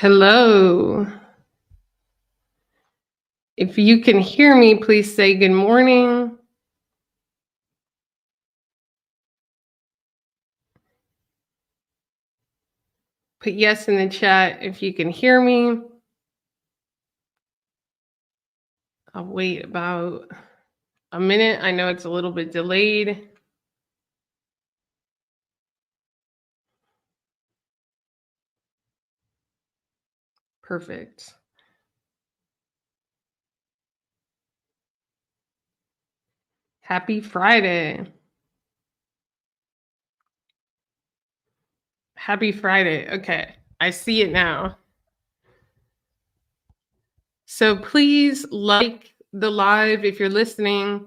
Hello. If you can hear me, please say good morning. Put yes in the chat if you can hear me. I'll wait about a minute. I know it's a little bit delayed. Perfect. Happy Friday. Happy Friday. Okay, I see it now. So please like the live if you're listening.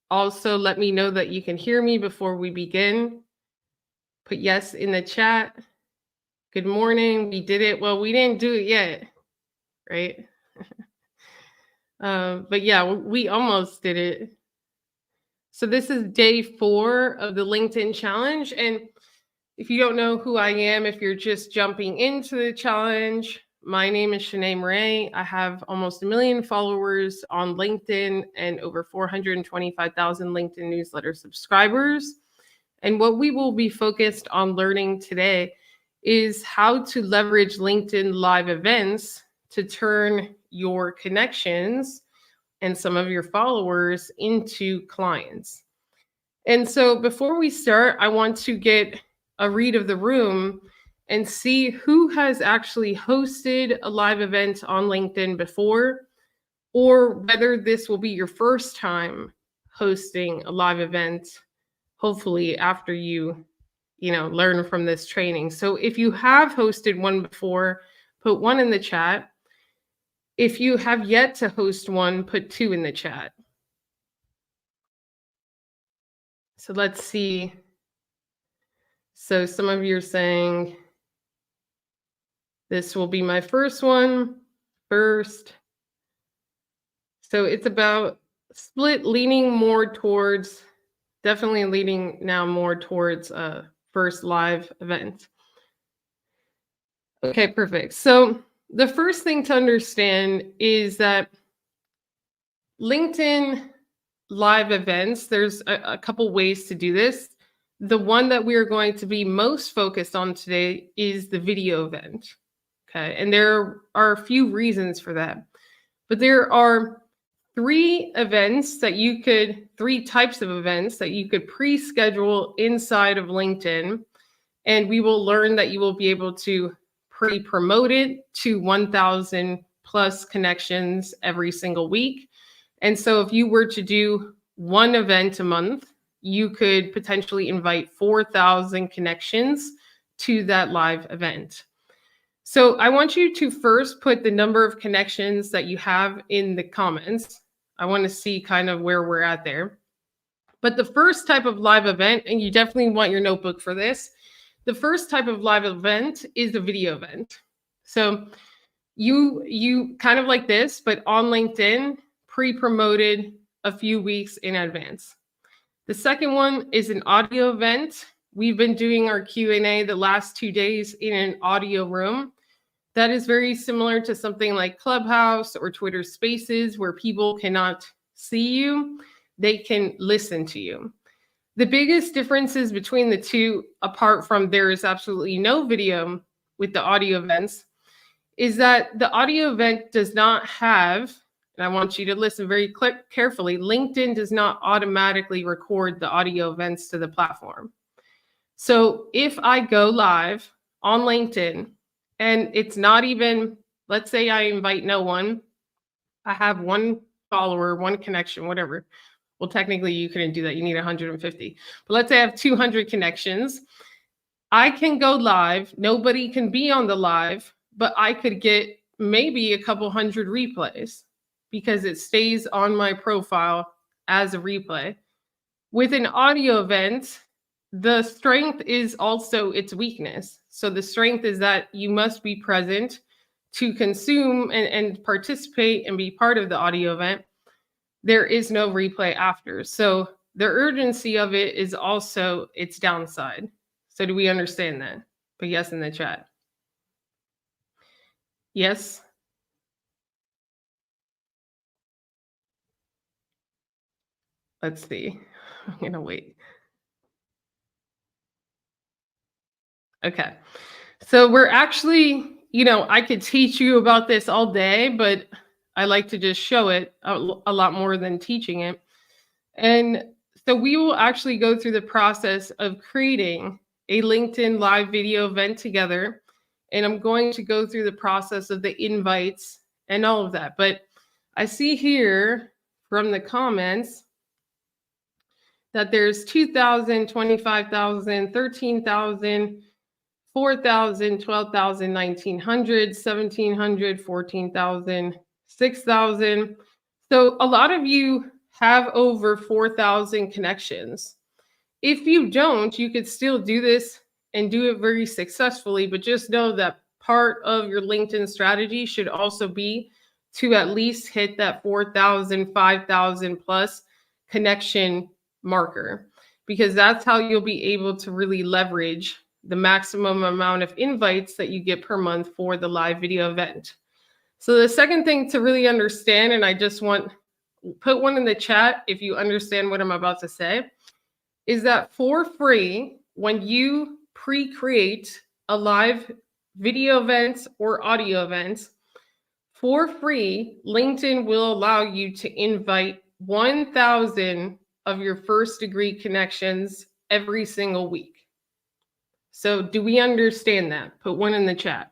Also, let me know that you can hear me before we begin. Put yes in the chat. Good morning. We did it. Well, we didn't do it yet, right? But yeah, we almost did it. So this is day 4 of the LinkedIn challenge. And if you don't know who I am, if you're just jumping into the challenge, my name is Shanee Moret. I have almost 1 million followers on LinkedIn and over 425,000 LinkedIn newsletter subscribers. And what we will be focused on learning today is how to leverage LinkedIn live events to turn your connections and some of your followers into clients. And so before we start, I want to get a read of the room and see who has actually hosted a live event on LinkedIn before, or whether this will be your first time hosting a live event, hopefully after you learn from this training. So if you have hosted one before, put 1 in the chat. If you have yet to host one, put 2 in the chat. So let's see. So some of you are saying this will be my first one, first. So it's about split, definitely leaning now more towards a first live event. Okay, perfect. So the first thing to understand is that LinkedIn live events, there's a couple ways to do this. The one that we are going to be most focused on today is the video event. Okay, and there are a few reasons for that. But there are 3 types of events that you could pre-schedule inside of LinkedIn. And we will learn that you will be able to pre-promote it to 1,000 plus connections every single week. And so if you were to do one event a month, you could potentially invite 4,000 connections to that live event. So I want you to first put the number of connections that you have in the comments. I want to see kind of where we're at there. But the first type of live event, and you definitely want your notebook for this, the first type of live event is a video event. So you kind of like this, but on LinkedIn, pre-promoted a few weeks in advance. The second one is an audio event. We've been doing our Q&A the last 2 days in an audio room. That is very similar to something like Clubhouse or Twitter Spaces, where people cannot see you, they can listen to you. The biggest differences between the two, apart from there is absolutely no video with the audio events, is that the audio event does not have, and I want you to listen very carefully, LinkedIn does not automatically record the audio events to the platform. So if I go live on LinkedIn and it's not even, let's say I invite no one, I have 1 follower, 1 connection, whatever. Well, technically you couldn't do that. You need 150. But let's say I have 200 connections. I can go live. Nobody can be on the live, but I could get maybe a couple hundred replays because it stays on my profile as a replay. With an audio event, the strength is also its weakness. So the strength is that you must be present to consume and participate and be part of the audio event. There is no replay after. So the urgency of it is also its downside. So do we understand that? Put yes in the chat. Yes. Let's see. I'm going to wait. Okay. So we're actually, I could teach you about this all day, but I like to just show it a lot more than teaching it. And so we will actually go through the process of creating a LinkedIn live video event together. And I'm going to go through the process of the invites and all of that. But I see here from the comments that there's 2,000, 25,000, 13,000, 4,000, 12,000, 1,900, 1,700, 14,000, 6,000. So a lot of you have over 4,000 connections. If you don't, you could still do this and do it very successfully, but just know that part of your LinkedIn strategy should also be to at least hit that 4,000, 5,000 plus connection marker, because that's how you'll be able to really leverage the maximum amount of invites that you get per month for the live video event. So the second thing to really understand, and I just want put one in the chat if you understand what I'm about to say, is that for free, when you pre-create a live video event or audio event, for free, LinkedIn will allow you to invite 1,000 of your first degree connections every single week. So do we understand that? Put one in the chat.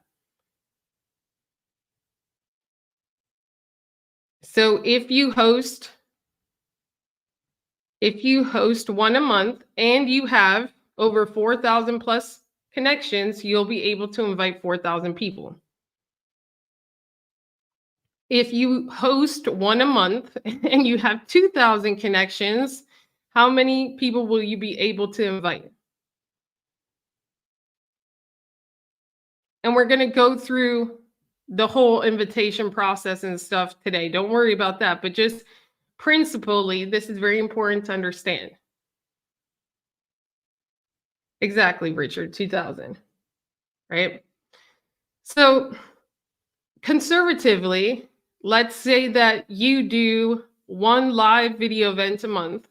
So if you host one a month and you have over 4,000 plus connections, you'll be able to invite 4,000 people. If you host one a month and you have 2,000 connections, how many people will you be able to invite? And we're going to go through the whole invitation process and stuff today. Don't worry about that, but just principally, this is very important to understand. Exactly, Richard, 2,000, right? So conservatively, let's say that you do one live video event a month.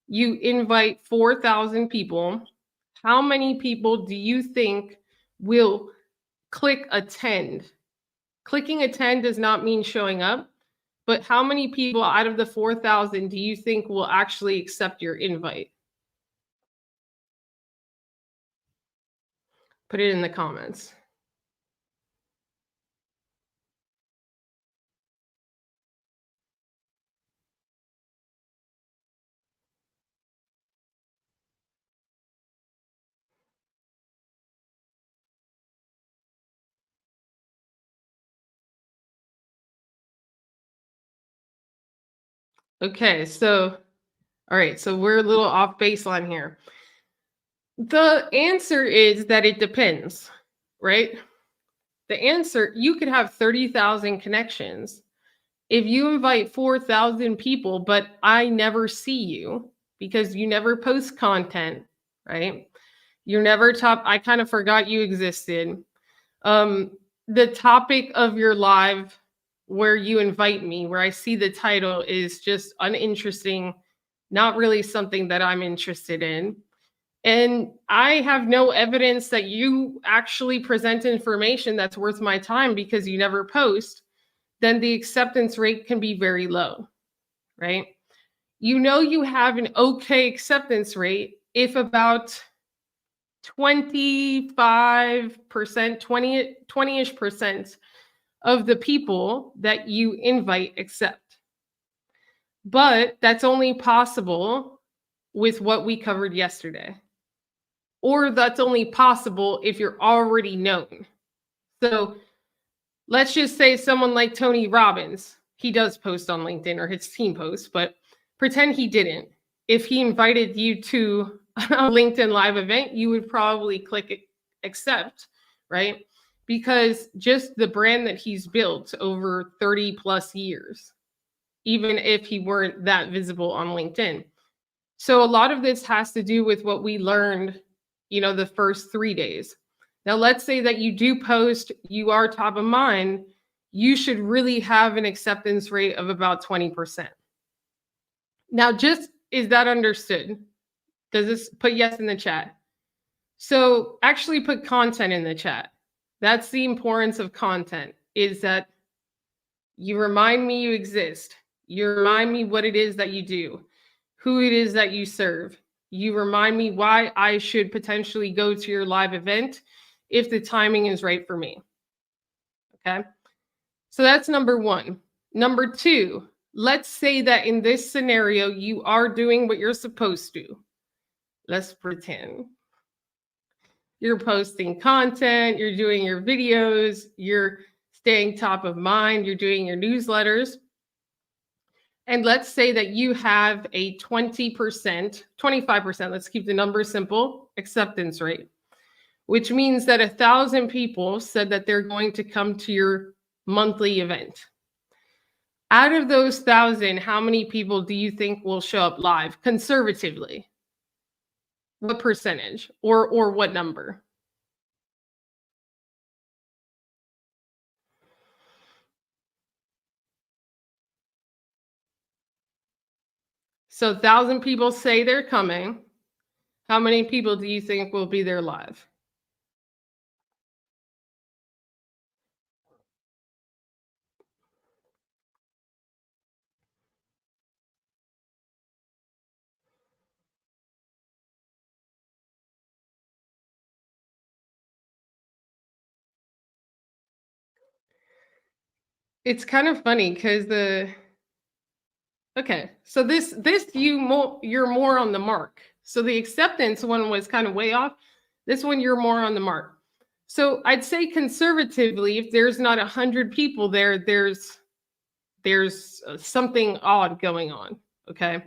You invite 4,000 people. How many people do you think will click attend? Clicking attend does not mean showing up, but how many people out of the 4,000 do you think will actually accept your invite? Put it in the comments. Okay, so, all right, so we're a little off baseline here. The answer is that it depends, right? The answer, you could have 30,000 connections. If you invite 4,000 people, but I never see you because you never post content, right? You're never top, I kind of forgot you existed. The topic of your live where you invite me, where I see the title is just uninteresting, not really something that I'm interested in. And I have no evidence that you actually present information that's worth my time because you never post, then the acceptance rate can be very low, right? You have an okay acceptance rate if about 25%, 20-ish percent of the people that you invite accept. But that's only possible with what we covered yesterday. Or that's only possible if you're already known. So let's just say someone like Tony Robbins, he does post on LinkedIn, or his team posts, but pretend he didn't. If he invited you to a LinkedIn live event, you would probably click accept, right? Because just the brand that he's built over 30 plus years, even if he weren't that visible on LinkedIn. So a lot of this has to do with what we learned, the first 3 days. Now, let's say that you do post, you are top of mind, you should really have an acceptance rate of about 20%. Now, just is that understood? Does this put yes in the chat? So actually put content in the chat. That's the importance of content, is that you remind me you exist. You remind me what it is that you do, who it is that you serve. You remind me why I should potentially go to your live event if the timing is right for me. Okay. So that's number one. Number two, let's say that in this scenario, you are doing what you're supposed to. Let's pretend you're posting content, you're doing your videos, you're staying top of mind, you're doing your newsletters. And let's say that you have a 20%, 25%, let's keep the number simple, acceptance rate, which means that 1,000 people said that they're going to come to your monthly event. Out of those 1,000, how many people do you think will show up live conservatively? What percentage or what number? So 1,000 people say they're coming. How many people do you think will be there live? It's kind of funny because so you're more on the mark. So the acceptance one was kind of way off. This one you're more on the mark. So I'd say conservatively, if there's not 100 people there, there's something odd going on. Okay.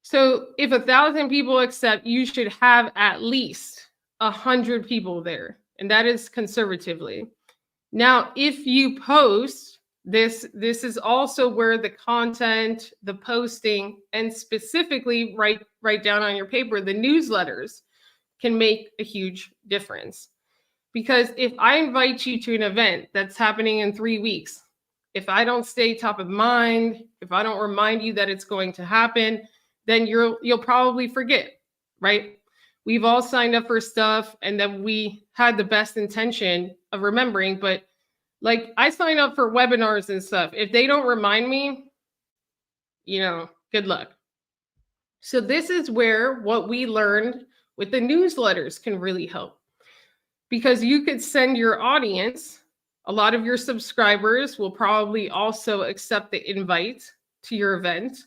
So if 1,000 people accept, you should have at least 100 people there, and that is conservatively. Now, if you post this is also where the content, the posting, and specifically write down on your paper, the newsletters can make a huge difference. Because if I invite you to an event that's happening in 3 weeks, if I don't stay top of mind, if I don't remind you that it's going to happen, then you'll probably forget, right? We've all signed up for stuff and then we had the best intention of remembering, but like I sign up for webinars and stuff. If they don't remind me, good luck. So this is where what we learned with the newsletters can really help. Because you could send your audience, a lot of your subscribers will probably also accept the invite to your event.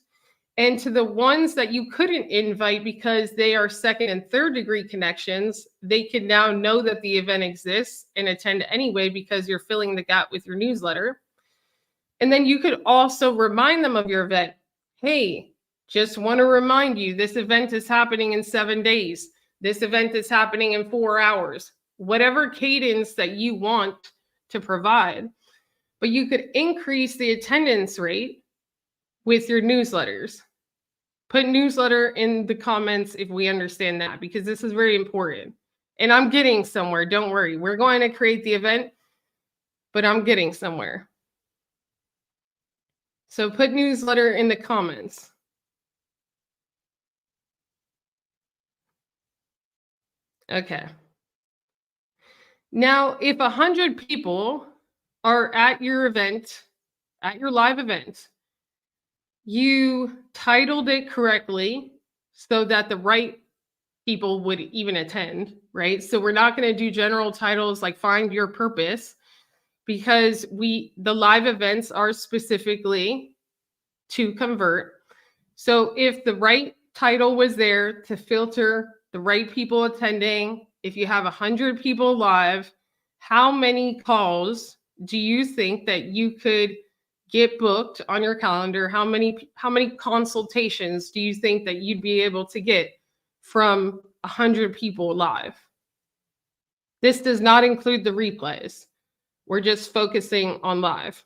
And to the ones that you couldn't invite because they are second and third degree connections, they can now know that the event exists and attend anyway because you're filling the gap with your newsletter. And then you could also remind them of your event. Hey, just want to remind you, this event is happening in 7 days. This event is happening in 4 hours. Whatever cadence that you want to provide. But you could increase the attendance rate with your newsletters. Put newsletter in the comments if we understand that, because this is very important. And I'm getting somewhere. Don't worry. We're going to create the event, but I'm getting somewhere. So put newsletter in the comments. Okay. Now, if 100 people are at your event, at your live event, you titled it correctly so that the right people would even attend, right? So we're not going to do general titles like find your purpose, because the live events are specifically to convert. So if the right title was there to filter the right people attending, if you have 100 people live, how many calls do you think that you could get booked on your calendar? How many consultations do you think that you'd be able to get from 100 people live? This does not include the replays. We're just focusing on live.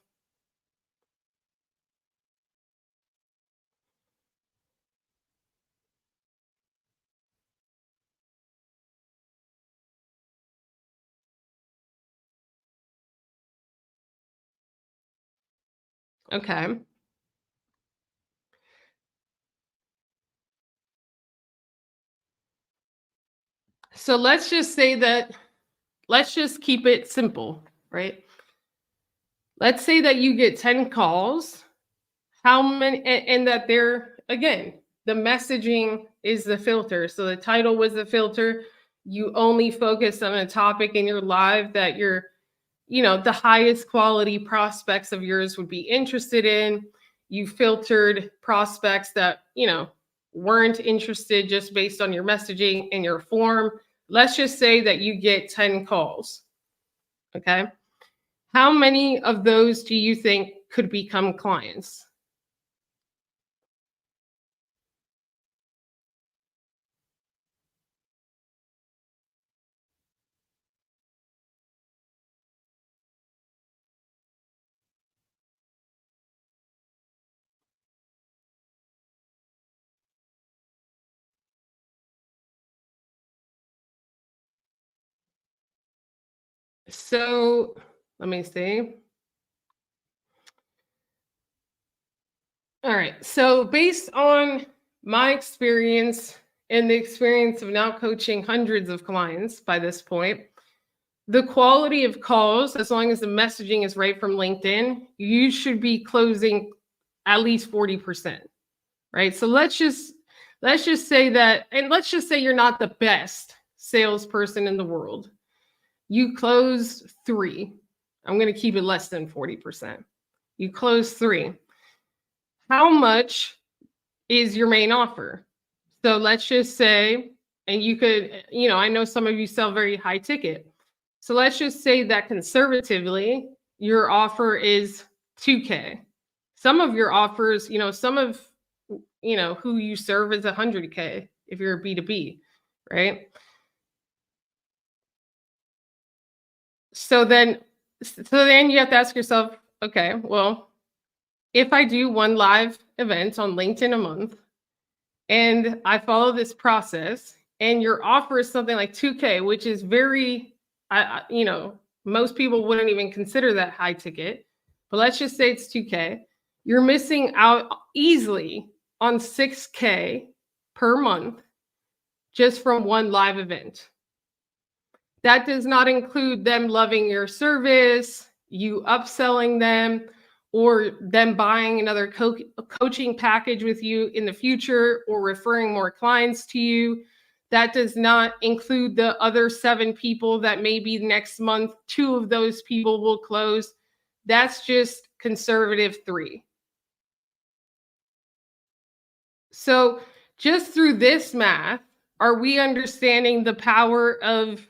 Okay. So let's just keep it simple, right? Let's say that you get 10 calls. How many, and that they're, again, the messaging is the filter. So the title was the filter. You only focus on a topic in your live that the highest quality prospects of yours would be interested in. You filtered prospects that, weren't interested just based on your messaging and your form. Let's just say that you get 10 calls. Okay. How many of those do you think could become clients? So let me see. All right. So, based on my experience and the experience of now coaching hundreds of clients by this point, the quality of calls, as long as the messaging is right from LinkedIn, you should be closing at least 40%, right? So let's just say that, and let's just say you're not the best salesperson in the world. You close 3. I'm going to keep it less than 40%. You close 3. How much is your main offer? So let's just say, and you could, I know some of you sell very high ticket. So let's just say that conservatively, your offer is 2K. Some of your offers, some of, who you serve is 100K if you're a B2B, right? So then, you have to ask yourself, okay, well, if I do one live event on LinkedIn a month, and I follow this process, and your offer is something like 2K, which is very, most people wouldn't even consider that high ticket, but let's just say it's 2K. You're missing out easily on 6K per month just from one live event. That does not include them loving your service, you upselling them, or them buying another coaching package with you in the future, or referring more clients to you. That does not include the other 7 people that maybe next month 2 of those people will close. That's just conservative 3. So just through this math, are we understanding the power of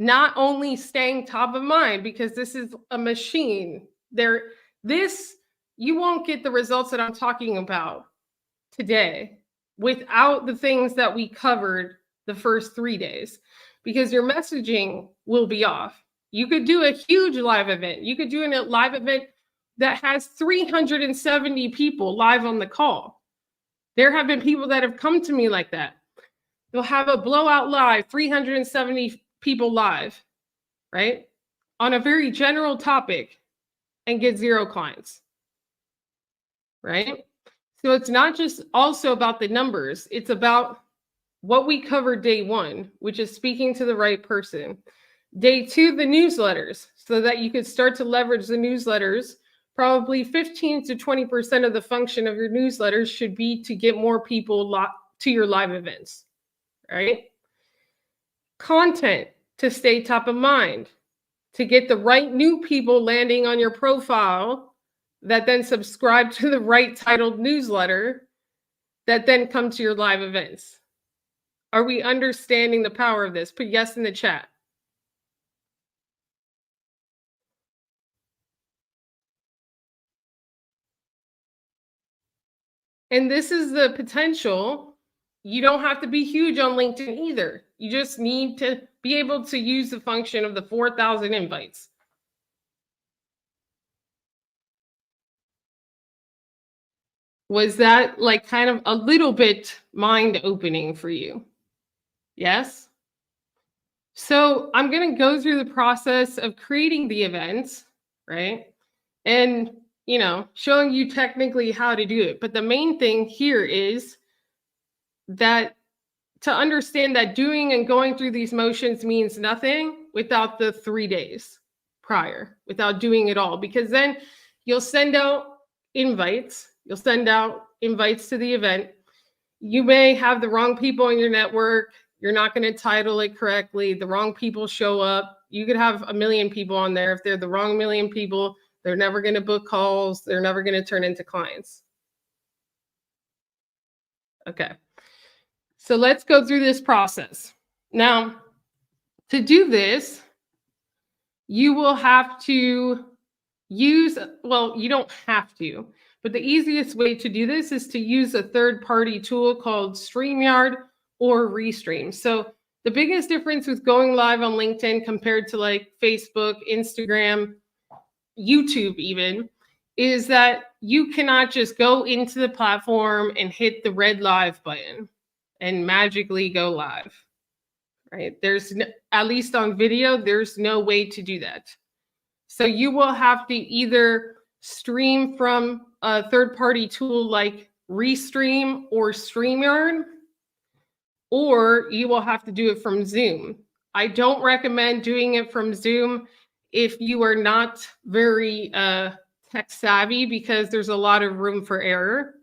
not only staying top of mind, because this is a machine. This, you won't get the results that I'm talking about today without the things that we covered the first 3 days, because your messaging will be off. You could do a huge live event. You could do a live event that has 370 people live on the call. There have been people that have come to me like that. They'll have a blowout live, 370 people live, right? On a very general topic, and get 0 clients, right? So it's not just also about the numbers, it's about what we covered day 1, which is speaking to the right person. Day 2, the newsletters, so that you could start to leverage the newsletters. Probably 15 to 20% of the function of your newsletters should be to get more people to your live events, right? Content to stay top of mind, to get the right new people landing on your profile that then subscribe to the right titled newsletter that then come to your live events. Are we understanding the power of this? Put yes in the chat. And this is the potential. You don't have to be huge on LinkedIn either. You just need to be able to use the function of the 4,000 invites. Was that like kind of a little bit mind opening for you? Yes? So I'm going to go through the process of creating the events, right? And, showing you technically how to do it. But the main thing here is that to understand that doing and going through these motions means nothing without the 3 days prior, without doing it all, because then you'll send out invites. You'll send out invites to the event. You may have the wrong people in your network. You're not going to title it correctly. The wrong people show up. You could have 1 million people on there. If they're the wrong 1 million people, they're never going to book calls. They're never going to turn into clients. Okay. So let's go through this process. Now, to do this, you will have to use, well, you don't have to, but the easiest way to do this is to use a third-party tool called StreamYard or Restream. So the biggest difference with going live on LinkedIn compared to like Facebook, Instagram, YouTube even, is that you cannot just go into the platform and hit the red live button and magically go live, right? There's no, at least on video, there's no way to do that. So you will have to either stream from a third-party tool like Restream or StreamYard, or you will have to do it from Zoom. I don't recommend doing it from Zoom if you are not very tech savvy, because there's a lot of room for error.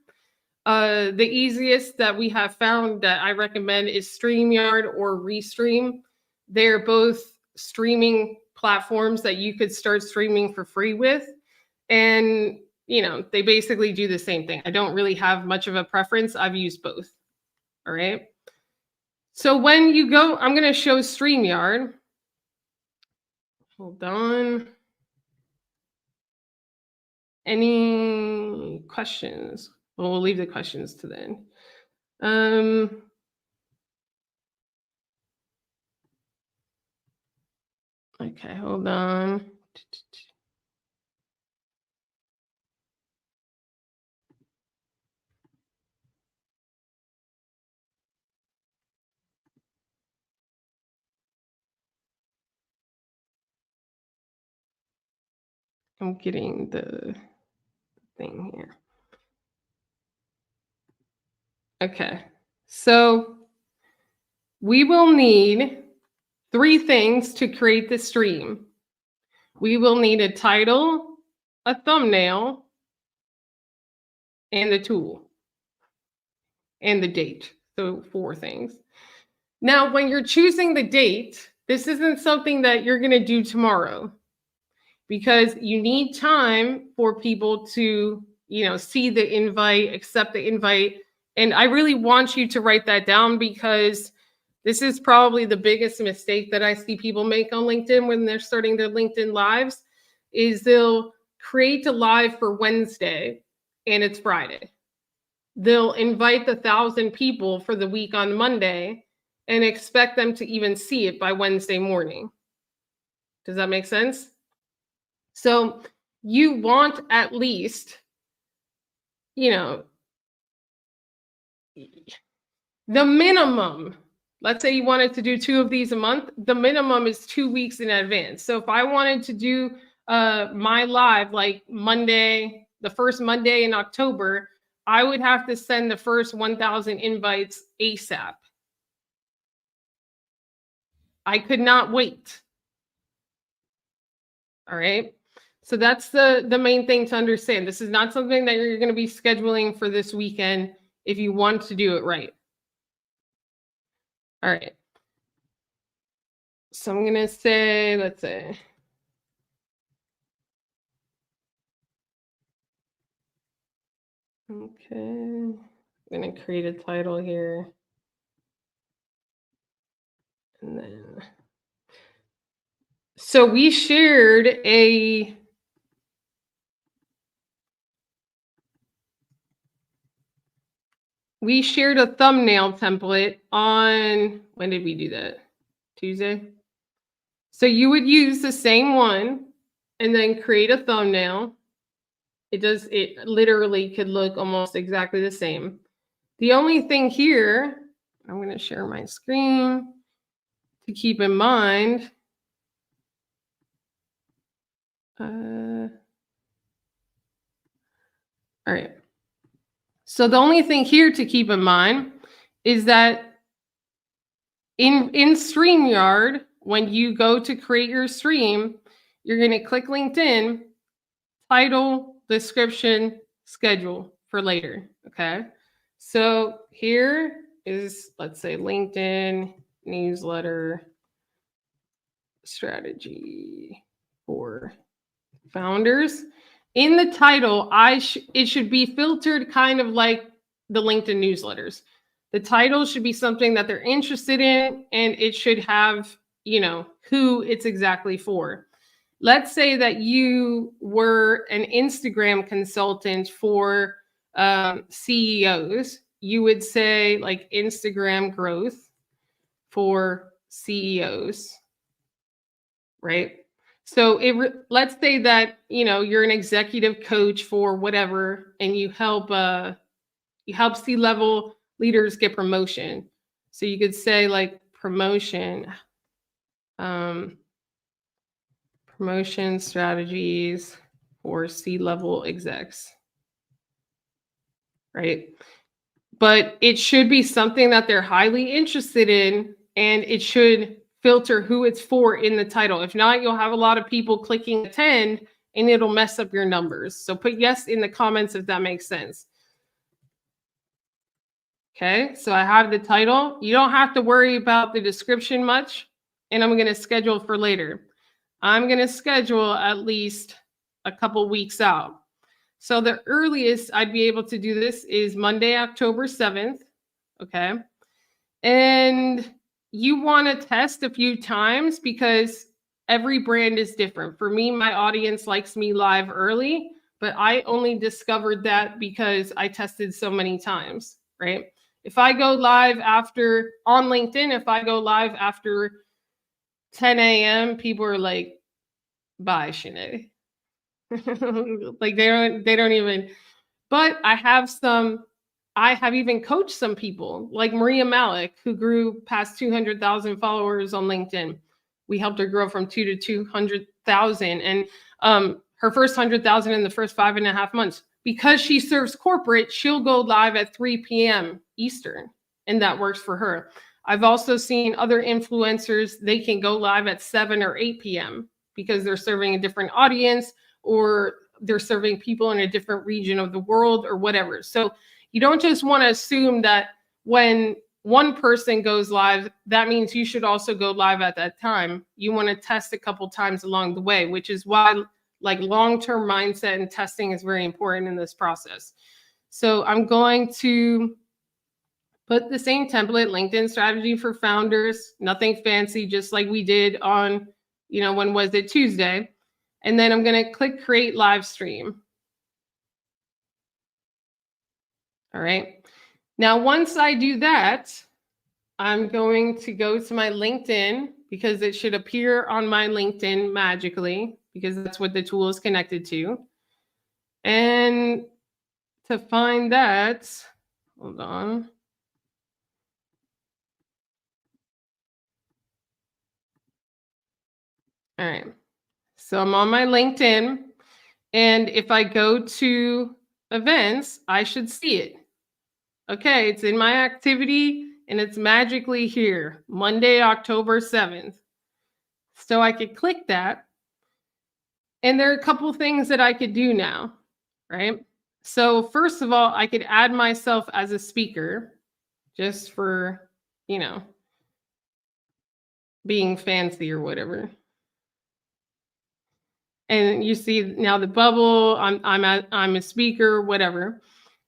The easiest that we have found that I recommend is StreamYard or Restream. They're both streaming platforms that you could start streaming for free with. And, they basically do the same thing. I don't really have much of a preference. I've used both. All right. So when you go, I'm going to show StreamYard. Hold on. Any questions? Well, we'll leave the questions to then. Okay, hold on. I'm getting the thing here. Okay, so we will need 3 things to create the stream. We will need a title, a thumbnail, and the tool, and the date. So 4 things. Now, when you're choosing the date, this isn't something that you're going to do tomorrow, because you need time for people to, see the invite, accept the invite. And I really want you to write that down, because this is probably the biggest mistake that I see people make on LinkedIn when they're starting their LinkedIn lives, is they'll create a live for Wednesday and it's Friday. They'll invite the 1,000 people for the week on Monday and expect them to even see it by Wednesday morning. Does that make sense? So you want at least, the minimum, let's say you wanted to do 2 of these a month, the minimum is 2 weeks in advance. So if I wanted to do my live like Monday, the first Monday in October, I would have to send the first 1,000 invites ASAP. I could not wait. All right. So that's the main thing to understand. This is not something that you're going to be scheduling for this weekend if you want to do it right. All right. So I'm going to say, let's say, okay, I'm going to create a title here. And then, so we shared a thumbnail template on, when did we do that? Tuesday. So you would use the same one and then create a thumbnail. It literally could look almost exactly the same. The only thing here, I'm going to share my screen to keep in mind. All right. So the only thing here to keep in mind is that in StreamYard, when you go to create your stream, you're going to click LinkedIn, title, description, schedule for later. Okay. So here is, let's say, LinkedIn newsletter strategy for founders. In the title, it should be filtered kind of like the LinkedIn newsletters. The title should be something that they're interested in, and it should have, who it's exactly for. Let's say that you were an Instagram consultant for CEOs. You would say like Instagram growth for CEOs, right? So let's say that you're an executive coach for whatever, and you help C-level leaders get promotion. So you could say like promotion strategies for C-level execs, right? But it should be something that they're highly interested in, and it should filter who it's for in the title. If not, you'll have a lot of people clicking attend, and it'll mess up your numbers. So put yes in the comments if that makes sense. Okay, so I have the title. You don't have to worry about the description much, and I'm going to schedule for later. I'm going to schedule at least a couple weeks out. So the earliest I'd be able to do this is Monday, October 7th. Okay. And you want to test a few times because every brand is different. For me, my audience likes me live early, but I only discovered that because I tested so many times, right? If I go live on LinkedIn, if I go live after 10 a.m., people are like, bye, Shanee. Like they don't even, but I have even coached some people like Maria Malik, who grew past 200,000 followers on LinkedIn. We helped her grow from 2 to 200,000, and her first 100,000 in the first 5.5 months. Because she serves corporate, she'll go live at 3 p.m. Eastern, and that works for her. I've also seen other influencers, they can go live at 7 or 8 p.m. because they're serving a different audience, or they're serving people in a different region of the world or whatever. So you don't just want to assume that when one person goes live, that means you should also go live at that time. You want to test a couple times along the way, which is why like long-term mindset and testing is very important in this process. So I'm going to put the same template, LinkedIn strategy for founders, nothing fancy, just like we did on, when was it, Tuesday. And then I'm going to click create live stream. All right. Now, once I do that, I'm going to go to my LinkedIn because it should appear on my LinkedIn magically because that's what the tool is connected to. And to find that, hold on. All right. So I'm on my LinkedIn, and if I go to events, I should see it. Okay, it's in my activity, and it's magically here, Monday, October 7th. So I could click that. And there are a couple things that I could do now, right? So first of all, I could add myself as a speaker just for, being fancy or whatever. And you see now the bubble, I'm a speaker, whatever.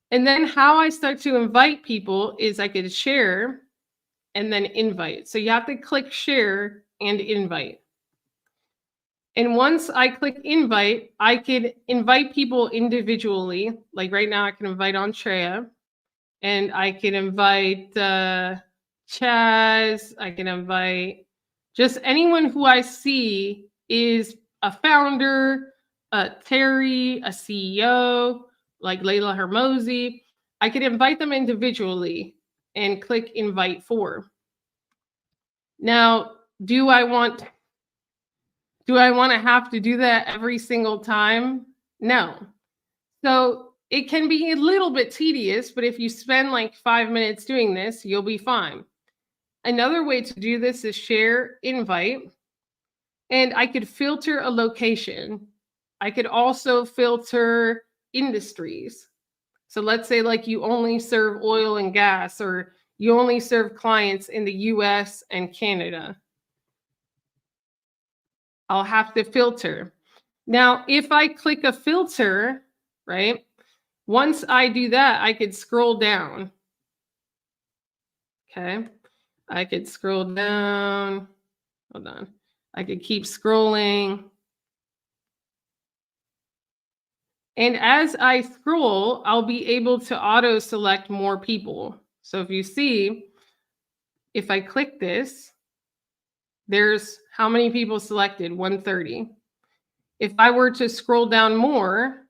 And then how I start to invite people is I could share and then invite. So you have to click share and invite. And once I click invite, I could invite people individually. Like right now, I can invite Andrea, and I can invite Chaz. I can invite just anyone who I see is a founder, Terry, a CEO, like Layla Hermosi. I could invite them individually and click invite for. Now, do I want to have to do that every single time? No. So It can be a little bit tedious, but if you spend like 5 minutes doing this, you'll be fine. Another way to do this is share invite, and I could filter a location. I could also filter industries. So let's say like you only serve oil and gas, or you only serve clients in the US and Canada. I'll have to filter. Now, if I click a filter, right? Once I do that, I could scroll down. Okay. I could scroll down. Hold on. I could keep scrolling. And as I scroll, I'll be able to auto select more people. So if you see, if I click this, there's how many people selected? 130. If I were to scroll down more,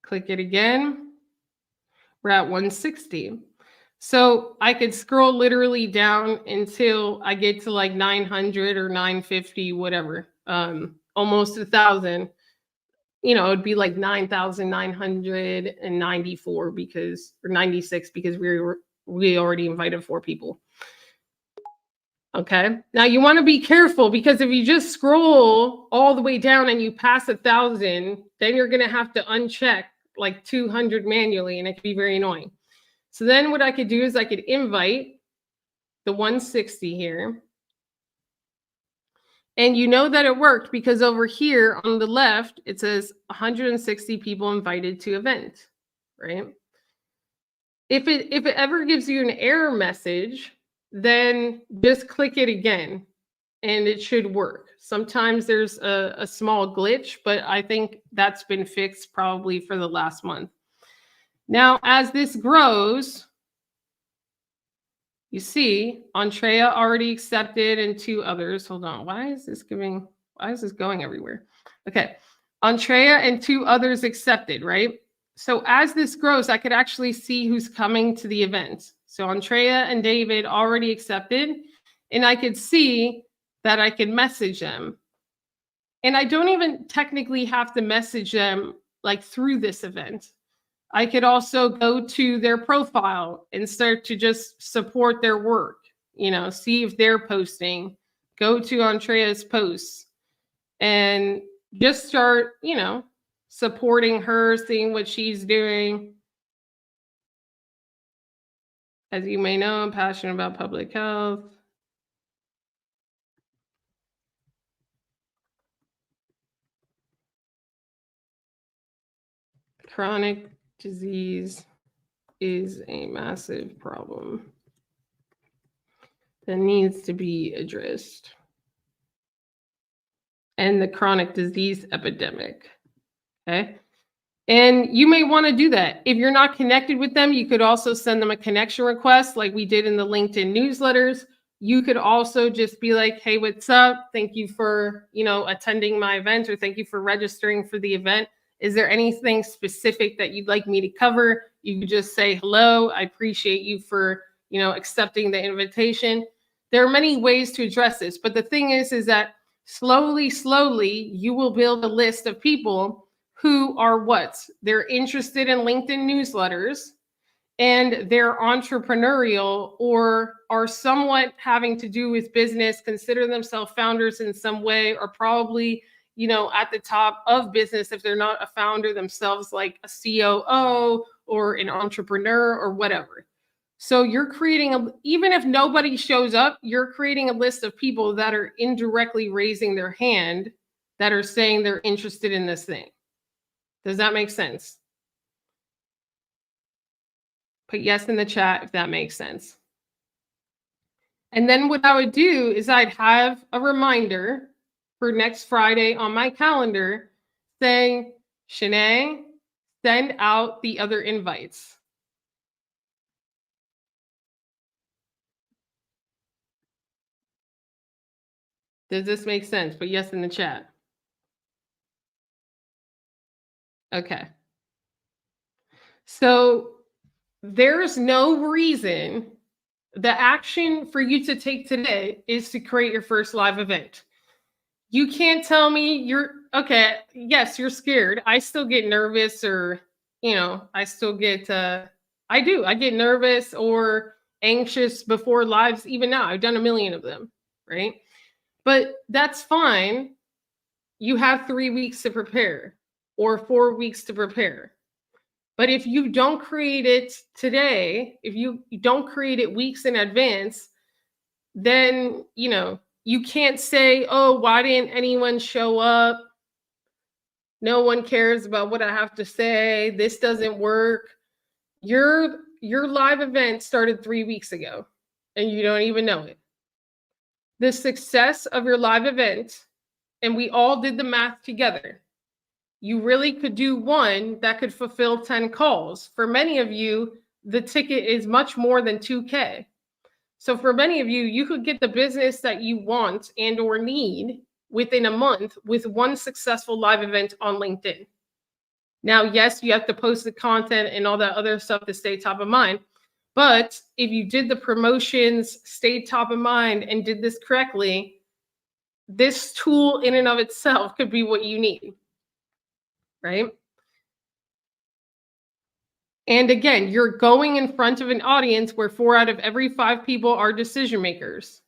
click it again, we're at 160. So I could scroll literally down until I get to like 900 or 950, whatever, almost 1,000. You know, it'd be like 9,994 because, or 96, because we already invited 4 people. Okay. Now you want to be careful, because if you just scroll all the way down and you pass 1,000, then you're going to have to uncheck like 200 manually, and it can be very annoying. So then what I could do is I could invite the 160 here. And you know that it worked because over here on the left, it says 160 people invited to event, right? If it ever gives you an error message, then just click it again and it should work. Sometimes there's a small glitch, but I think that's been fixed probably for the last month. Now, as this grows, you see Andrea already accepted and 2 others. Hold on. Why is this going everywhere? Okay. Andrea and 2 others accepted, right? So as this grows, I could actually see who's coming to the event. So Andrea and David already accepted, and I could see that I could message them. And I don't even technically have to message them like through this event. I could also go to their profile and start to just support their work, you know, see if they're posting, go to Andrea's posts and just start, you know, supporting her, seeing what she's doing. As you may know, I'm passionate about public health. Chronic disease is a massive problem that needs to be addressed. And the chronic disease epidemic. Okay. And you may want to do that. If you're not connected with them, you could also send them a connection request like we did in the LinkedIn newsletters. You could also just be like, hey, what's up? Thank you for, you know, attending my event, or thank you for registering for the event. Is there anything specific that you'd like me to cover? You could just say, hello, I appreciate you for, you know, accepting the invitation. There are many ways to address this, but the thing is that slowly, you will build a list of people who are what? They're interested in LinkedIn newsletters, and they're entrepreneurial or are somewhat having to do with business, consider themselves founders in some way, or probably, you know, at the top of business if they're not a founder themselves, like a COO or an entrepreneur or whatever. So you're creating even if nobody shows up, you're creating a list of people that are indirectly raising their hand, that are saying they're interested in this thing. Does that make sense? Put yes in the chat if that makes sense. And then what I would do is I'd have a reminder for next Friday on my calendar saying, Shanee, send out the other invites. Does this make sense? Put yes in the chat. Okay. So there's no reason. The action for you to take today is to create your first live event. You can't tell me you're okay. Yes, you're scared. I still get nervous, or, I still get, I get nervous or anxious before lives, even now. I've done a million of them, right? But that's fine. You have 3 weeks to prepare or 4 weeks to prepare. But if you don't create it today, if you don't create it weeks in advance, then, you can't say, oh, why didn't anyone show up? No one cares about what I have to say. This doesn't work. Your live event started 3 weeks ago and you don't even know it. The success of your live event, and we all did the math together. You really could do one that could fulfill 10 calls. For many of you, the ticket is much more than 2K. So for many of you, you could get the business that you want and or need within a month with one successful live event on LinkedIn. Now, yes, you have to post the content and all that other stuff to stay top of mind. But if you did the promotions, stayed top of mind, and did this correctly, this tool in and of itself could be what you need, right? And again, you're going in front of an audience where 4 out of every 5 people are decision makers,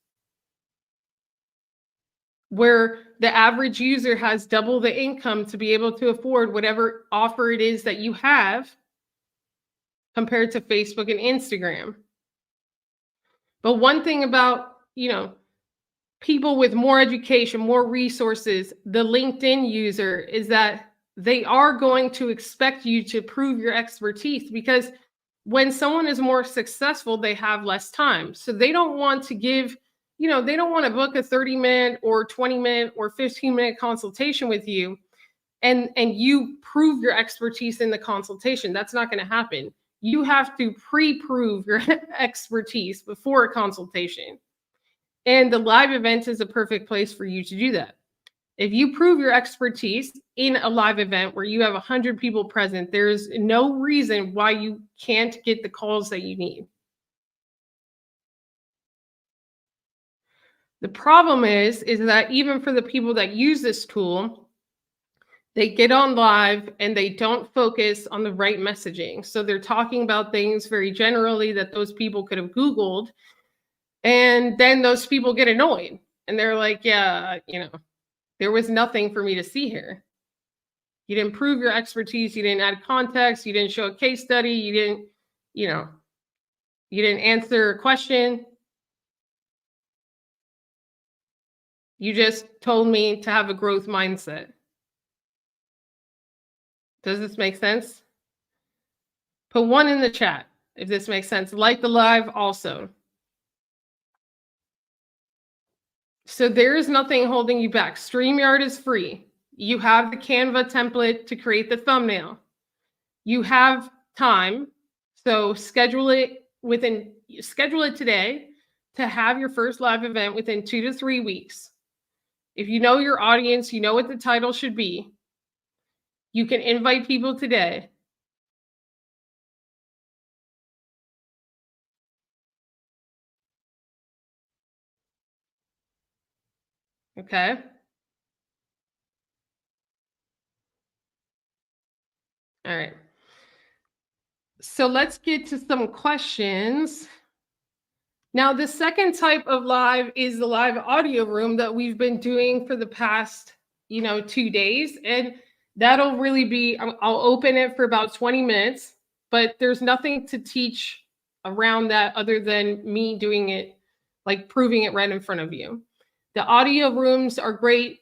where the average user has double the income to be able to afford whatever offer it is that you have compared to Facebook and Instagram. But one thing about, people with more education, more resources, the LinkedIn user, is that they are going to expect you to prove your expertise, because when someone is more successful, they have less time. So they don't want to give, they don't want to book a 30-minute or 20-minute or 15-minute consultation with you and you prove your expertise in the consultation. That's not going to happen. You have to pre-prove your expertise before a consultation. And the live event is a perfect place for you to do that. If you prove your expertise in a live event where you have 100 people present, there's no reason why you can't get the calls that you need. The problem is that even for the people that use this tool, they get on live and they don't focus on the right messaging. So they're talking about things very generally that those people could have Googled. And then those people get annoyed and they're like, yeah, there was nothing for me to see here. You didn't prove your expertise. You didn't add context. You didn't show a case study. You didn't, you didn't answer a question. You just told me to have a growth mindset. Does this make sense? Put 1 in the chat if this makes sense. Like the live also. So there is nothing holding you back. StreamYard is free. You have the Canva template to create the thumbnail. You have time. So schedule it today to have your first live event within 2 to 3 weeks. If you know your audience, you know what the title should be. You can invite people today. Okay. All right. So let's get to some questions. Now, the second type of live is the live audio room that we've been doing for the past, 2 days. And that'll really be, I'll open it for about 20 minutes, but there's nothing to teach around that other than me doing it, like proving it right in front of you. The audio rooms are great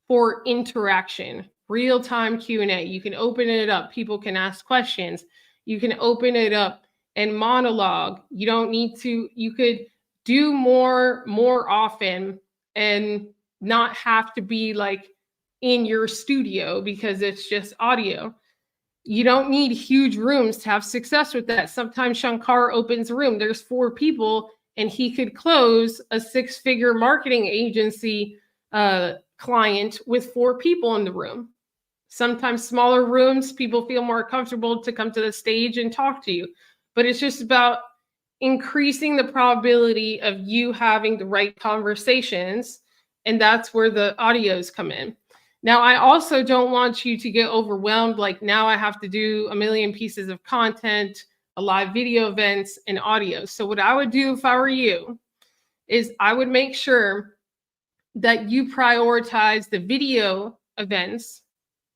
for interaction, real-time Q&A. You can open it up. People can ask questions. You can open it up and monologue. You don't need to, you could do more often and not have to be like in your studio because it's just audio. You don't need huge rooms to have success with that. Sometimes Shankar opens a room, there's 4 people, and he could close a 6-figure marketing agency client with 4 people in the room. Sometimes smaller rooms, people feel more comfortable to come to the stage and talk to you. But it's just about increasing the probability of you having the right conversations And that's where the audios come in. Now, I also don't want you to get overwhelmed. Like now I have to do a million pieces of content, a live video events, and audio. So what I would do if I were you is I would make sure that you prioritize the video events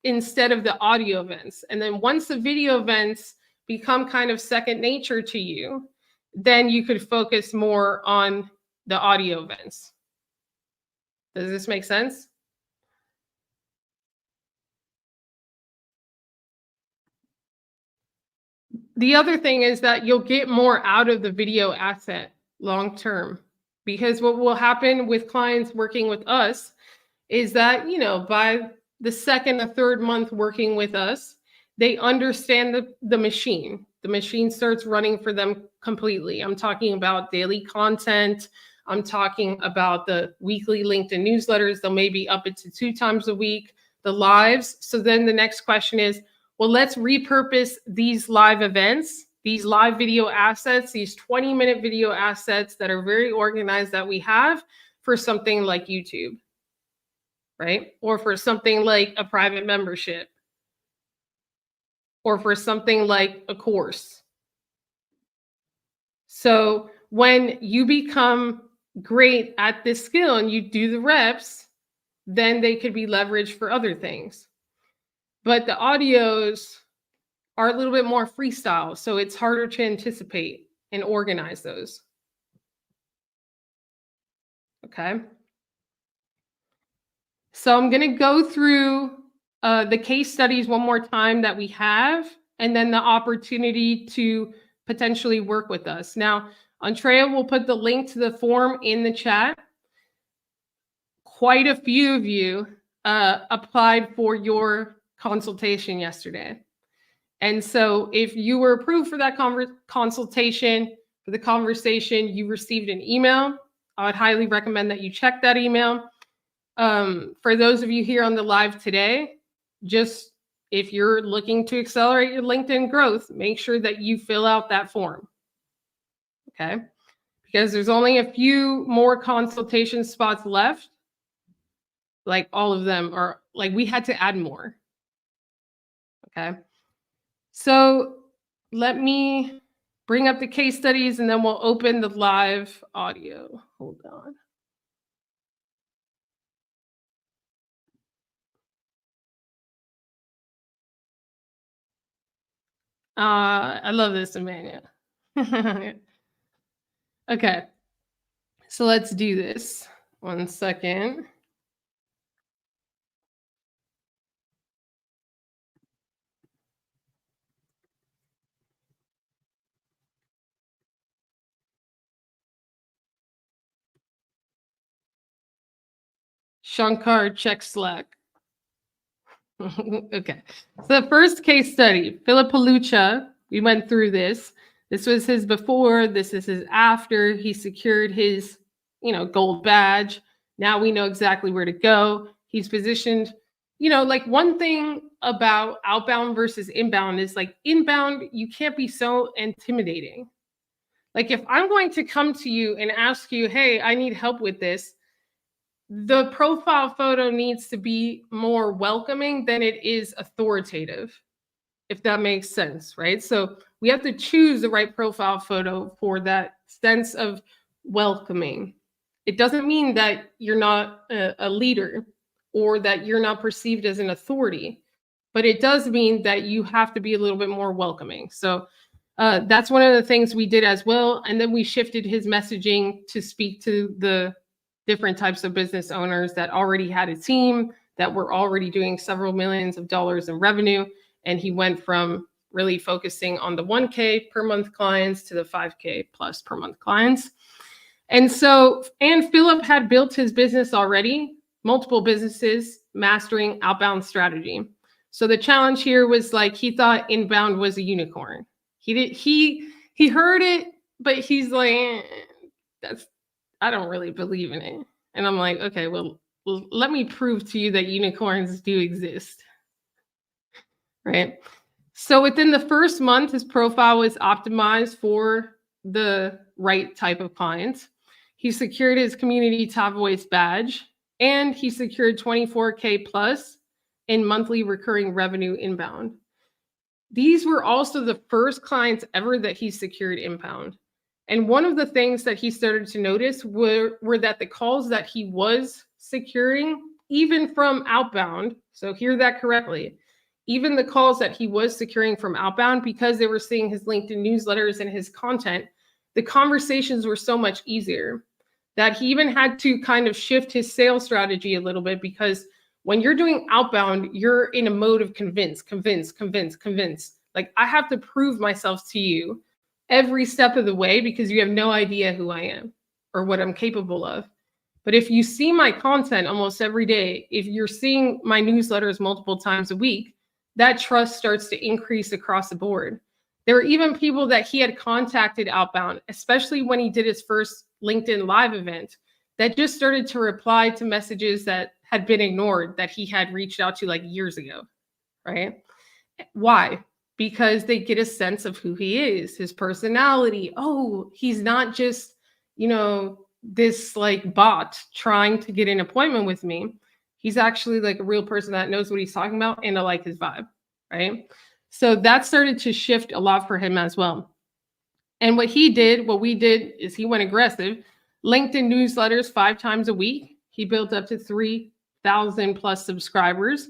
instead of the audio events. And then once the video events become kind of second nature to you, then you could focus more on the audio events. Does this make sense? The other thing is that you'll get more out of the video asset long term, because what will happen with clients working with us is that, by the second or third month working with us, they understand the machine. The machine starts running for them completely. I'm talking about daily content. I'm talking about the weekly LinkedIn newsletters. They'll maybe up it to 2 times a week, the lives. So then the next question is, well, let's repurpose these live events, these live video assets, these 20-minute video assets that are very organized that we have for something like YouTube, right? Or for something like a private membership, or for something like a course. So when you become great at this skill and you do the reps, then they could be leveraged for other things. But the audios are a little bit more freestyle, so it's harder to anticipate and organize those. Okay. So I'm going to go through the case studies one more time that we have, and then the opportunity to potentially work with us. Now, Andrea will put the link to the form in the chat. Quite a few of you applied for your consultation yesterday. And so if you were approved for that consultation, for the conversation, you received an email. I would highly recommend that you check that email. For those of you here on the live today, just if you're looking to accelerate your LinkedIn growth, make sure that you fill out that form. Okay? Because there's only a few more consultation spots left. Like all of them are, like we had to add more. Okay? So let me bring up the case studies and then we'll open the live audio. Hold on. I love this, Amanda. Okay, so let's do this. 1 second. Shankar, check Slack. Okay, so the first case study, Philip Palucha, we went through this. This was his before, this is his after. He secured his, gold badge. Now we know exactly where to go. He's positioned, like one thing about outbound versus inbound is like inbound, you can't be so intimidating. Like if I'm going to come to you and ask you, hey, I need help with this, the profile photo needs to be more welcoming than it is authoritative, if that makes sense, right? So we have to choose the right profile photo for that sense of welcoming. It doesn't mean that you're not a leader or that you're not perceived as an authority, but it does mean that you have to be a little bit more welcoming. So that's one of the things we did as well. And then we shifted his messaging to speak to the different types of business owners that already had a team, that were already doing several millions of dollars in revenue. And he went from really focusing on the 1K per month clients to the 5K plus per month clients. And Philip had built his business already, multiple businesses, mastering outbound strategy. So the challenge here was like, he thought inbound was a unicorn. He heard it, but he's like, I don't really believe in it. And I'm like, okay, well, let me prove to you that unicorns do exist. Right? So within the first month, his profile was optimized for the right type of clients. He secured his community top voice badge. and he secured 24K plus in monthly recurring revenue inbound. These were also the first clients ever that he secured inbound. And one of the things that he started to notice were that the calls that he was securing, even from outbound, so hear that correctly, even the calls that he was securing from outbound, because they were seeing his LinkedIn newsletters and his content, the conversations were so much easier that he even had to kind of shift his sales strategy a little bit, because when you're doing outbound, you're in a mode of convince. Like, I have to prove myself to you every step of the way because you have no idea who I am or what I'm capable of. But if you see my content almost every day, if you're seeing my newsletters multiple times a week, that trust starts to increase across the board. There were even people that he had contacted outbound, especially when he did his first LinkedIn Live event, that just started to reply to messages that had been ignored that he had reached out to like years ago, right? Why? Because they get a sense of who he is, his personality. Oh, he's not just, this like bot trying to get an appointment with me. He's actually like a real person that knows what he's talking about, and I like his vibe, right? So that started to shift a lot for him as well. And what we did is he went aggressive. LinkedIn newsletters 5 times a week. He built up to 3,000 plus subscribers,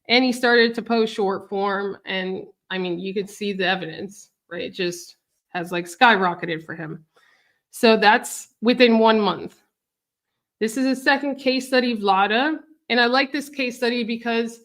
and he started to post short form. And I mean, you could see the evidence, right? It just has like skyrocketed for him. So that's within 1 month. This is a second case study, Vlada. And I like this case study because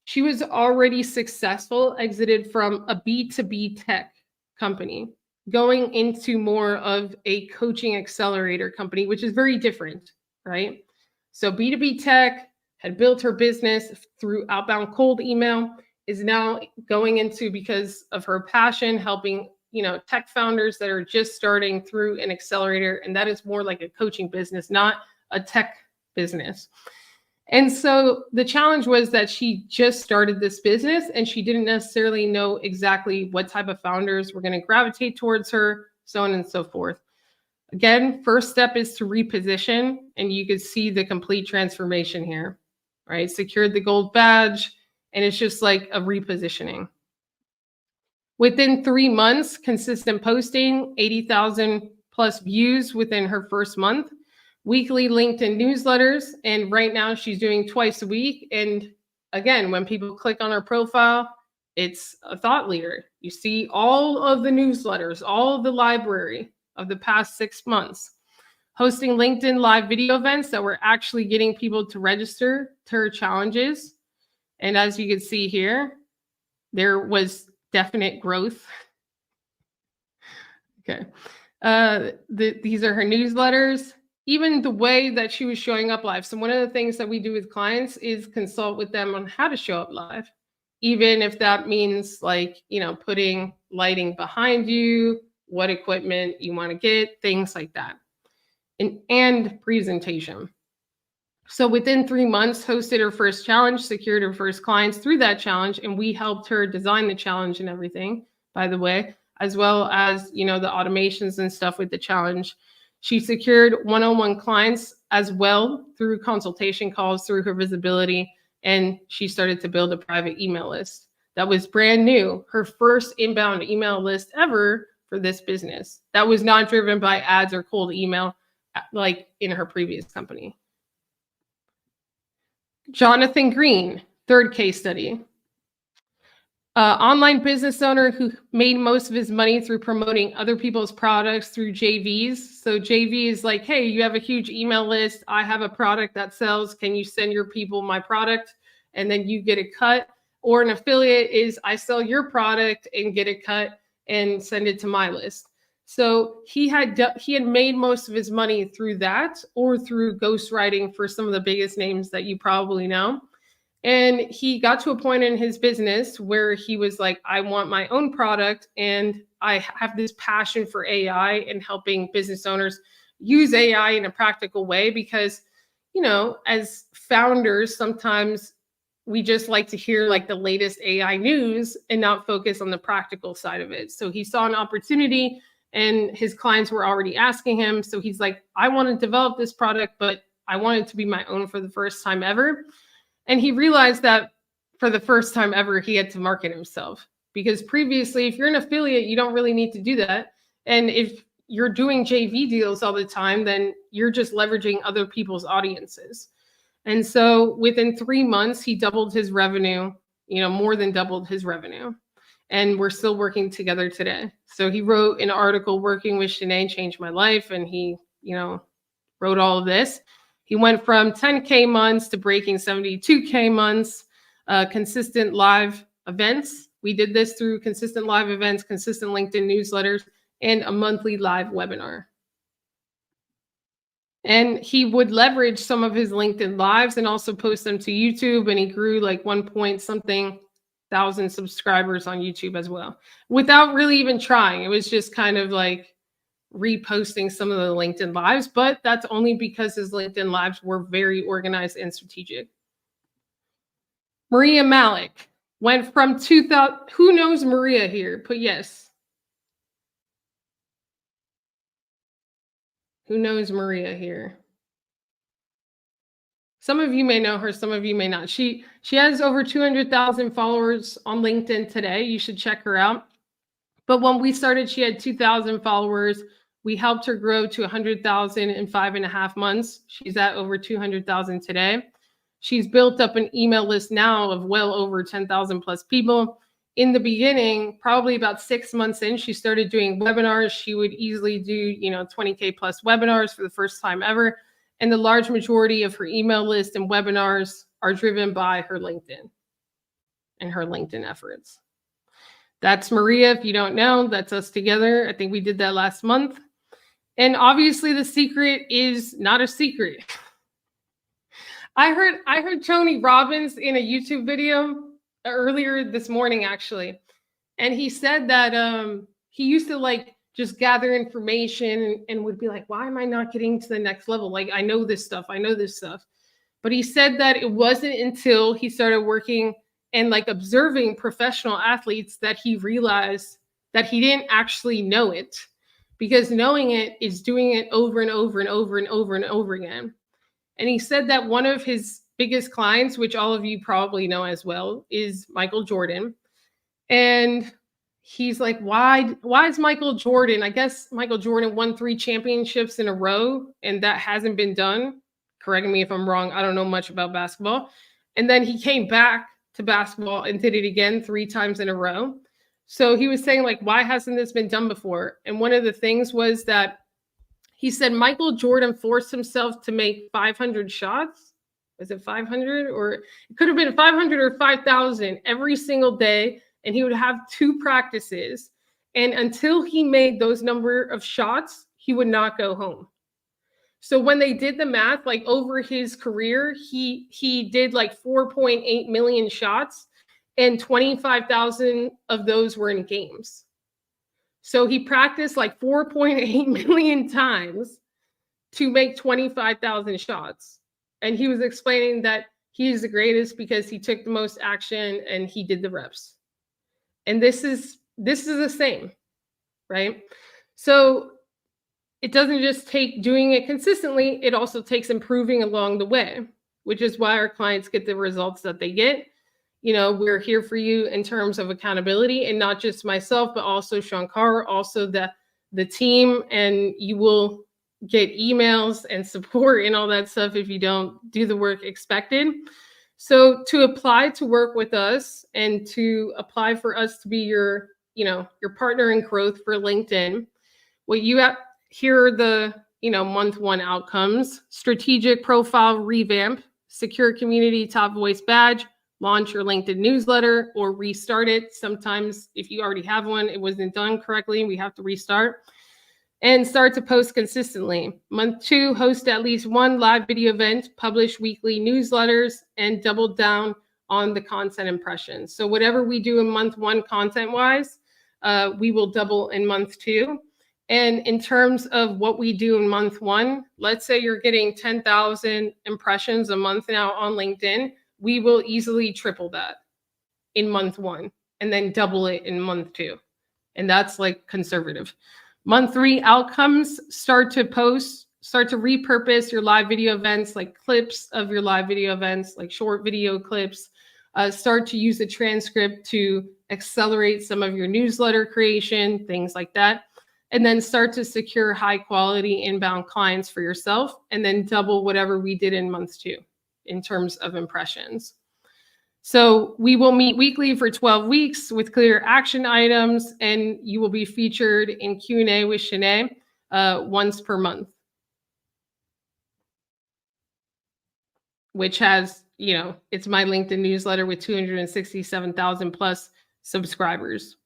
she was already successful, exited from a B2B tech company, going into more of a coaching accelerator company, which is very different, right? So B2B tech had built her business through outbound cold email, is now going into, because of her passion, helping tech founders that are just starting through an accelerator. And that is more like a coaching business, not a tech business. And so the challenge was that she just started this business and she didn't necessarily know exactly what type of founders were going to gravitate towards her, so on and so forth. Again, first step is to reposition, and you can see the complete transformation here, right? Secured the gold badge, and it's just like a repositioning. Within 3 months, consistent posting, 80,000 plus views within her first month, weekly LinkedIn newsletters, and right now she's doing twice a week. And again, when people click on her profile, it's a thought leader. You see all of the newsletters, all of the library of the past 6 months, hosting LinkedIn live video events that were actually getting people to register to her challenges. And as you can see here, there was definite growth. Okay. These are her newsletters. Even the way that she was showing up live. So one of the things that we do with clients is consult with them on how to show up live, even if that means like, putting lighting behind you, what equipment you want to get, things like that, and presentation. So within 3 months, hosted her first challenge, secured her first clients through that challenge, and we helped her design the challenge and everything, by the way, as well as, the automations and stuff with the challenge. She secured one-on-one clients as well through consultation calls, through her visibility, and she started to build a private email list. That was brand new, her first inbound email list ever for this business. That was not driven by ads or cold email like in her previous company. Jonathan Green, third case study. Online business owner who made most of his money through promoting other people's products through JVs. So JV is like, hey, you have a huge email list. I have a product that sells. Can you send your people my product? And then you get a cut. Or an affiliate is I sell your product and get a cut and send it to my list. So he had made most of his money through that, or through ghostwriting for some of the biggest names that you probably know. And he got to a point in his business where he was like, I want my own product, and I have this passion for AI and helping business owners use AI in a practical way, because, as founders, sometimes we just like to hear like the latest AI news and not focus on the practical side of it. So he saw an opportunity, and his clients were already asking him. So he's like, I want to develop this product, but I wanted to be my own for the first time ever. And he realized that for the first time ever, he had to market himself, because previously, if you're an affiliate, you don't really need to do that. And if you're doing JV deals all the time, then you're just leveraging other people's audiences. And so within 3 months, he doubled his revenue, more than doubled his revenue. And we're still working together today. So he wrote an article, Working with Shanee Changed My Life. And he, wrote all of this. He went from 10K months to breaking 72K months, consistent live events. We did this through consistent live events, consistent LinkedIn newsletters, and a monthly live webinar. And he would leverage some of his LinkedIn lives and also post them to YouTube. And he grew like 1,000 subscribers on YouTube as well, without really even trying. It was just kind of like reposting some of the LinkedIn lives, but that's only because his LinkedIn lives were very organized and strategic. Maria Malik went from 2000. Who knows Maria here? Put yes. Who knows Maria here? Some of you may know her, some of you may not. She has over 200,000 followers on LinkedIn today. You should check her out. But when we started, she had 2,000 followers. We helped her grow to 100,000 in 5.5 months. She's at over 200,000 today. She's built up an email list now of well over 10,000 plus people. In the beginning, probably about 6 months in, she started doing webinars. She would easily do, 20K plus webinars for the first time ever. And the large majority of her email list and webinars are driven by her LinkedIn and her LinkedIn efforts. That's Maria. If you don't know, that's us together. I think we did that last month. And obviously the secret is not a secret. I heard Tony Robbins in a YouTube video earlier this morning, actually. And he said that he used to just gather information and would be like, why am I not getting to the next level? Like, I know this stuff. But he said that it wasn't until he started working and observing professional athletes that he realized that he didn't actually know it, because knowing it is doing it over and over and over and over and over again. And he said that one of his biggest clients, which all of you probably know as well, is Michael Jordan. And he's like, why is Michael Jordan? I guess Michael Jordan won 3 championships in a row, and that hasn't been done. Correct me if I'm wrong. I don't know much about basketball. And then he came back to basketball and did it again 3 times in a row. So he was saying, why hasn't this been done before? And one of the things was that he said Michael Jordan forced himself to make 500 shots. Was it 500? Or it could have been 500 or 5,000 every single day. And he would have 2 practices. And until he made those number of shots, he would not go home. So when they did the math, over his career, he did 4.8 million shots, and 25,000 of those were in games. So he practiced 4.8 million times to make 25,000 shots. And he was explaining that he's the greatest because he took the most action and he did the reps. And this is the same, right? So it doesn't just take doing it consistently, it also takes improving along the way, which is why our clients get the results that they get. We're here for you in terms of accountability, and not just myself, but also Shankar, also the team, and you will get emails and support and all that stuff if you don't do the work expected. So to apply to work with us and to apply for us to be your partner in growth for LinkedIn, what you have here are the month 1 outcomes: strategic profile revamp, secure community top voice badge, launch your LinkedIn newsletter or restart it. Sometimes if you already have one, it wasn't done correctly, we have to restart. And start to post consistently. Month 2, host at least 1 live video event, publish weekly newsletters, and double down on the content impressions. So whatever we do in month 1 content-wise, we will double in month 2. And in terms of what we do in month 1, let's say you're getting 10,000 impressions a month now on LinkedIn, we will easily triple that in month 1 and then double it in month 2. And that's conservative. Month 3 outcomes: start to post start to repurpose your live video events, like clips of your live video events, like short video clips. Start to use the transcript to accelerate some of your newsletter creation, things like that. And then start to secure high quality inbound clients for yourself, and then double whatever we did in month 2 in terms of impressions. So we will meet weekly for 12 weeks with clear action items, and you will be featured in Q&A with Shanee once per month, which has, you know, it's my LinkedIn newsletter with 267,000 plus subscribers.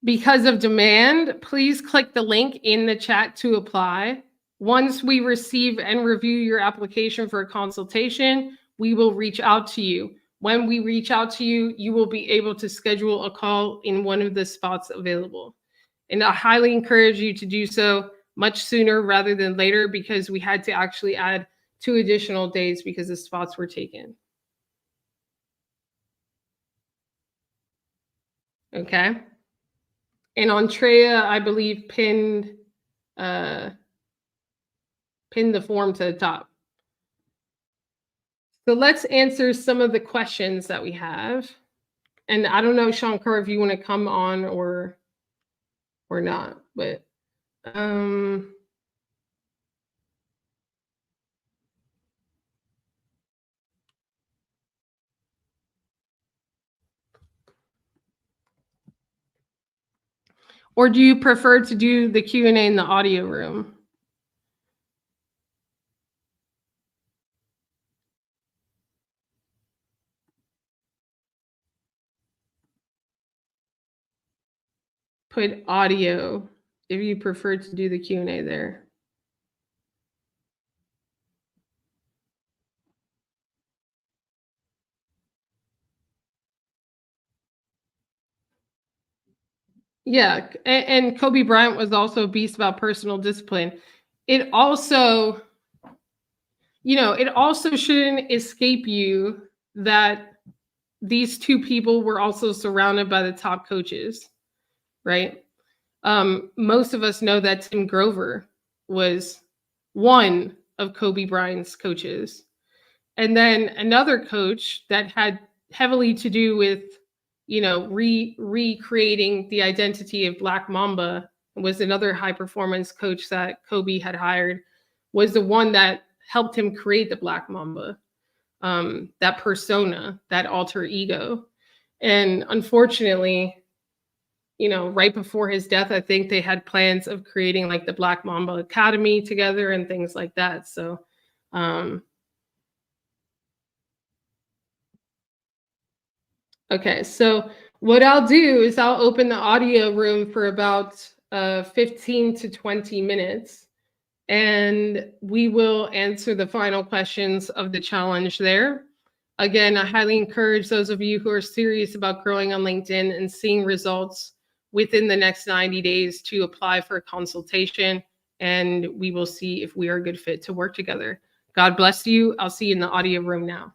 Because of demand, please click the link in the chat to apply. Once we receive and review your application for a consultation, we will reach out to you. When we reach out to you, you will be able to schedule a call in one of the spots available. And I highly encourage you to do so much sooner rather than later, because we had to actually add 2 additional days because the spots were taken. Okay. And Andrea, I believe, pinned the form to the top. So let's answer some of the questions that we have. And I don't know, Shankar, if you want to come on or not, but or do you prefer to do the Q&A in the audio room? Put audio if you prefer to do the Q&A there. Yeah, and Kobe Bryant was also a beast about personal discipline. It also, you know, it also shouldn't escape you that these 2 people were also surrounded by the top coaches, right? Most of us know that Tim Grover was one of Kobe Bryant's coaches. And then another coach that had heavily to do with, you know, recreating the identity of Black Mamba was another high performance coach that Kobe had hired, was the one that helped him create the Black Mamba, that persona, that alter ego. And unfortunately, you know, right before his death, I think they had plans of creating like the Black Mamba Academy together and things like that. So, okay, so what I'll do is I'll open the audio room for about 15 to 20 minutes, and we will answer the final questions of the challenge there. Again, I highly encourage those of you who are serious about growing on LinkedIn and seeing results within the next 90 days to apply for a consultation, and we will see if we are a good fit to work together. God bless you. I'll see you in the audio room now.